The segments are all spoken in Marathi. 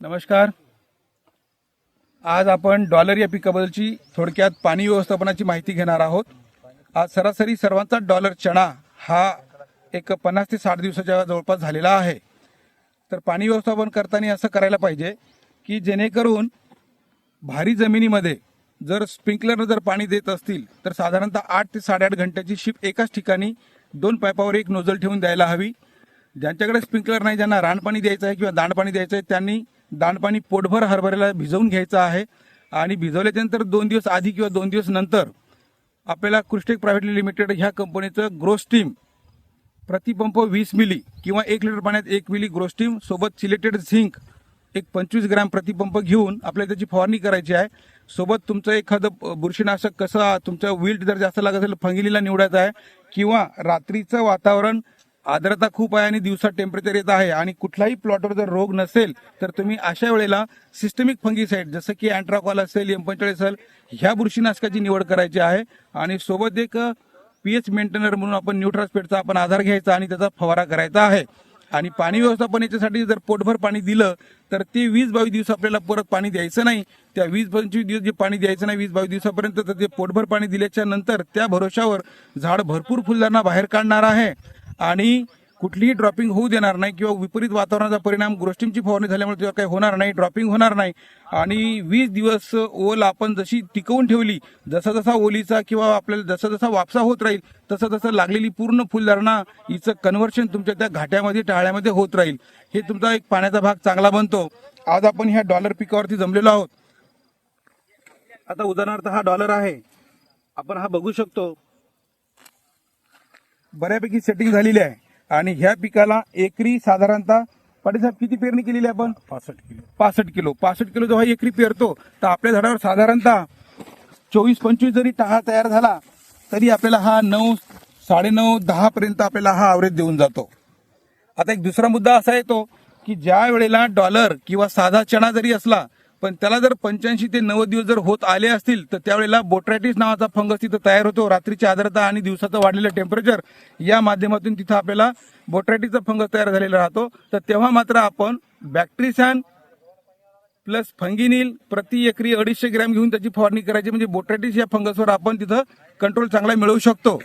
नमस्कार. आज आपण डॉलर या पिकाबद्दलची थोडक्यात पाणी व्यवस्थापनाची माहिती घेणार आहोत. आज सरासरी सर्वांचा डॉलर चणा हा एक 50 ते 60 दिवसाच्या जवळपास झालेला आहे. तर पाणी व्यवस्थापन करताना असं करायला पाहिजे की जेणेकरून भारी जमिनीमध्ये जर स्प्रिंकलरनं जर पाणी देत असतील तर साधारणतः 8 ते 8.5 घंट्याची शिप एकाच ठिकाणी 2 पाईपावर एक नोजल ठेवून द्यायला हवी. ज्यांच्याकडे स्प्रिंकलर नाही, ज्यांना रानपाणी द्यायचं आहे किंवा दांडपाणी द्यायचं आहे, त्यांनी दांडपाणी पोटभर हरभऱ्याला भिजवून घ्यायचं आहे. आणि भिजवल्याच्यानंतर 2 दिवस आधी किंवा 2 दिवस नंतर आपल्याला क्रुस्टेक प्रायव्हेट लिमिटेड ह्या कंपनीचं ग्रोस्टीम प्रतिपंप 20 मिली किंवा 1 लिटर पाण्यात 1 मिली ग्रोस्टीम सोबत सिलेटेड झिंक एक 25 ग्रॅम प्रतिपंप घेऊन आपल्याला त्याची फवारणी करायची आहे. सोबत तुमचं एखादं बुरशीनाशक कसं तुमचं विल्ट जर जास्त लागत असेल फंगिलीला निवडायचं आहे. किंवा रात्रीचं वातावरण आर्द्रता खूप आहे आणि दिवसा टेम्परेचर येत आहे आणि कुठलाही प्लॉटवर जर रोग नसेल तर तुम्ही अशा वेळेला सिस्टमिक फंगीसाइड जसं की अँट्राकॉल असेल, M45 असेल ह्या बुरशीनाशकाची निवड करायची आहे. आणि सोबत एक पीएच मेंटेनर म्हणून आपण न्यूट्रास्पेटचा आपण आधार घ्यायचा आणि त्याचा फवारा करायचा आहे. आणि पाणी व्यवस्थापन याच्यासाठी जर पोटभर पाणी दिलं तर ते 20-22 दिवस आपल्याला परत पाणी द्यायचं नाही. त्या 20-25 दिवस जे पाणी द्यायचं नाही 20-22 दिवसापर्यंत, तर ते पोटभर पाणी दिल्याच्या नंतर त्या भरोशावर झाड भरपूर फुलधारणा बाहेर काढणार आहे आणि कुठलीही ड्रॉपिंग होऊ देणार नाही किंवा विपरीत वातावरणाचा परिणाम ग्रोस्टीमची फवारणी झाल्यामुळे तेव्हा काही होणार नाही, ड्रॉपिंग होणार नाही. आणि 20 दिवस ओल आपण जशी टिकवून ठेवली, जसा जसा ओलीचा किंवा आपल्याला जसा जसा वापसा होत राहील तसं तसं लागलेली पूर्ण फुलधारणा हिचं कन्व्हर्शन तुमच्या त्या घाट्यामध्ये टाळ्यामध्ये होत राहील. हे तुमचा एक पाण्याचा भाग चांगला बनतो. आज आपण ह्या डॉलर पिकावरती जमलेलो आहोत. आता उदाहरणार्थ हा डॉलर आहे, आपण हा बघू शकतो बऱ्यापैकी सेटिंग झालेली आहे. आणि ह्या पिकाला एकरी साधारणतः पाटीसाहेब किती पेरणी केलेली आपण? 65 किलो जेव्हा एकरी पेरतो तर आपल्या झाडावर साधारणतः 24-25 जरी टहा तयार झाला तरी आपल्याला हा 9, 9.5, 10 पर्यंत आपल्याला हा ॲव्हरेज देऊन जातो. आता एक दुसरा मुद्दा असा येतो की ज्या वेळेला डॉलर किंवा साधा चणा जरी असला पण त्याला जर 85 ते 90 दिवस जर होत आले असतील तर त्यावेळेला बोट्रॅटिस नावाचा फंगस तिथं तयार होतो. रात्रीची आर्द्रता आणि दिवसाचं वाढलेलं टेम्परेचर या माध्यमातून तिथं आपल्याला बोट्रॅटिसचा फंगस तयार झालेला राहतो. तर तेव्हा मात्र आपण बॅक्टेरिसान प्लस फंगिनिल प्रति एकरी 250 ग्रॅम घेऊन त्याची फवारणी करायची, म्हणजे बोट्रॅटिस या फंगसवर आपण तिथं कंट्रोल चांगला मिळवू शकतो.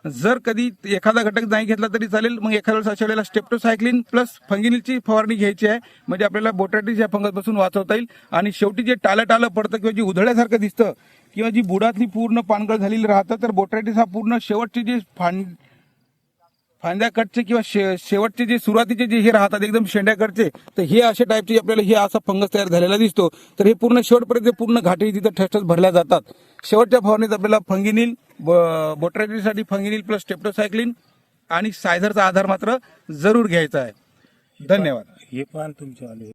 जर कधी एखादा घटक नाही घेतला तरी चालेल, मग एखाद्या वेळेस अशा वेळेला स्टेप्टोसायक्लिन प्लस फंगिनिलची फवारणी घ्यायची आहे, म्हणजे आपल्याला बोट्रॅटिस या फंगसपासून वाचवता येईल. आणि शेवटी जे टालं पडतं किंवा जे उधळल्यासारखं दिसतं किंवा जी बुडातली पूर्ण पानगळ झालेली राहतं तर बोट्रॅटिस हा पूर्ण शेवटचे जे फांद्याकडचे किंवा शेवटचे जे सुरुवातीचे जे हे राहतात एकदम शेंड्याकडचे, तर हे अशा टाईपचे आपल्याला हे असा फंगस तयार झालेला दिसतो. तर हे पूर्ण शेवटपर्यंत पूर्ण घाटे तिथं ठसठस भरल्या जातात. शेवटच्या फवारणीत आपल्याला फंगिनिल बोट्रॅटिससाठी फंगिनिल प्लस स्टेप्टोसायक्लिन आणि सायझरचा आधार मात्र जरूर घ्यायचा आहे. धन्यवाद. हे पान तुमचे आले.